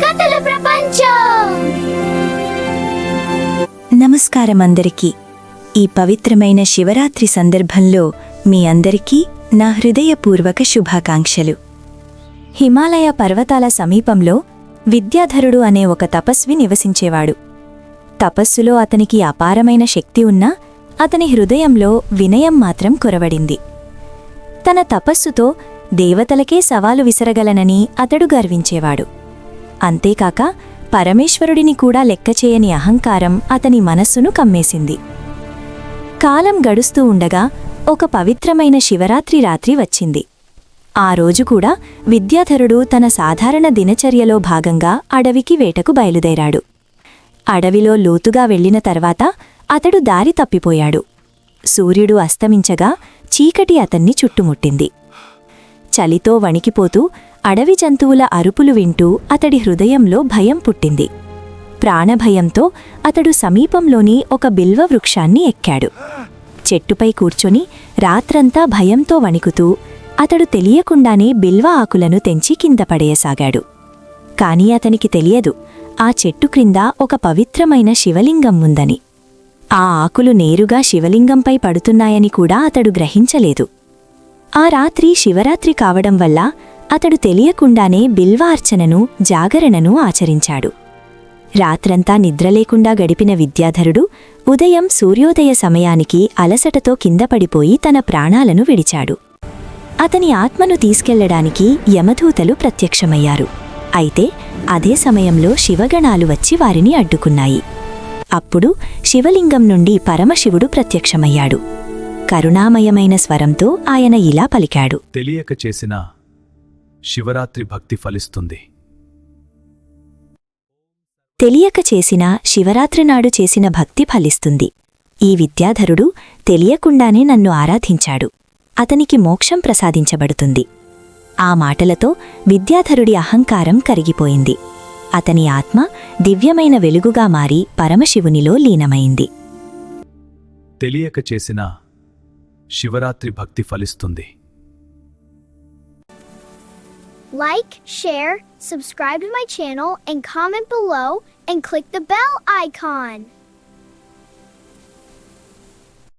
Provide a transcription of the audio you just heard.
కథల ప్రపంచం. నమస్కారం అందరికీ. ఈ పవిత్రమైన శివరాత్రి సందర్భంలో మీ అందరికీ నా హృదయపూర్వక శుభాకాంక్షలు. హిమాలయ పర్వతాల సమీపంలో విద్యాధరుడు అనే ఒక తపస్వి నివసించేవాడు. తపస్సులో అతనికి అపారమైన శక్తి ఉన్నా అతని హృదయంలో వినయం మాత్రం కొరవడింది. తన తపస్సుతో దేవతలకే సవాలు విసరగలనని అతడు గర్వించేవాడు. అంతేకాక పరమేశ్వరుడిని కూడా లెక్కచేయని అహంకారం అతని మనస్సును కమ్మేసింది. కాలం గడుస్తూ ఉండగా ఒక పవిత్రమైన శివరాత్రి రాత్రి వచ్చింది. ఆ రోజు కూడా విద్యాధరుడు తన సాధారణ దినచర్యలో భాగంగా అడవికి వేటకు బయలుదేరాడు. అడవిలో లోతుగా వెళ్లిన తర్వాత అతడు దారి తప్పిపోయాడు. సూర్యుడు అస్తమించగా చీకటి అతన్ని చుట్టుముట్టింది. చలితో వణికిపోతూ అడవి జంతువుల అరుపులు వింటూ అతడి హృదయంలో భయం పుట్టింది. ప్రాణభయంతో అతడు సమీపంలోని ఒక బిల్వ వృక్షాన్ని ఎక్కాడు. చెట్టుపై కూర్చొని రాత్రంతా భయంతో వణికుతూ అతడు తెలియకుండానే బిల్వ ఆకులను తెంచి కింద పడేయసాగాడు. కాని అతనికి తెలియదు, ఆ చెట్టు క్రింద ఒక పవిత్రమైన శివలింగం ఉందని. ఆ ఆకులు నేరుగా శివలింగంపై పడుతున్నాయని కూడా అతడు గ్రహించలేదు. ఆ రాత్రి శివరాత్రి కావడం వల్ల అతడు తెలియకుండానే బిల్వార్చనను, జాగరణను ఆచరించాడు. రాత్రంతా నిద్రలేకుండా గడిపిన విద్యాధరుడు ఉదయం సూర్యోదయ సమయానికి అలసటతో కిందపడిపోయి తన ప్రాణాలను విడిచాడు. అతని ఆత్మను తీసుకెళ్లడానికి యమదూతలు ప్రత్యక్షమయ్యారు. అయితే అదే సమయంలో శివగణాలు వచ్చి వారిని అడ్డుకున్నాయి. అప్పుడు శివలింగం నుండి పరమశివుడు ప్రత్యక్షమయ్యాడు. కరుణామయమైన స్వరంతో ఆయన ఇలా పలికాడు: తెలియక చేసిన శివరాత్రి భక్తి ఫలిస్తుంది. తెలియక చేసిన శివరాత్రి నాడు చేసిన భక్తి ఫలిస్తుంది. ఈ విద్యాధరుడు తెలియకుండానే నన్ను ఆరాధించాడు. అతనికి మోక్షం ప్రసాదించబడుతుంది. ఆ మాటలతో విద్యాధరుడి అహంకారం కరిగిపోయింది. అతని ఆత్మ దివ్యమైన వెలుగుగా మారి పరమశివునిలో లీనమైంది. తెలియక చేసిన శివరాత్రి భక్తి ఫలిస్తుంది. Like, share, subscribe to my channel and comment below and click the bell icon.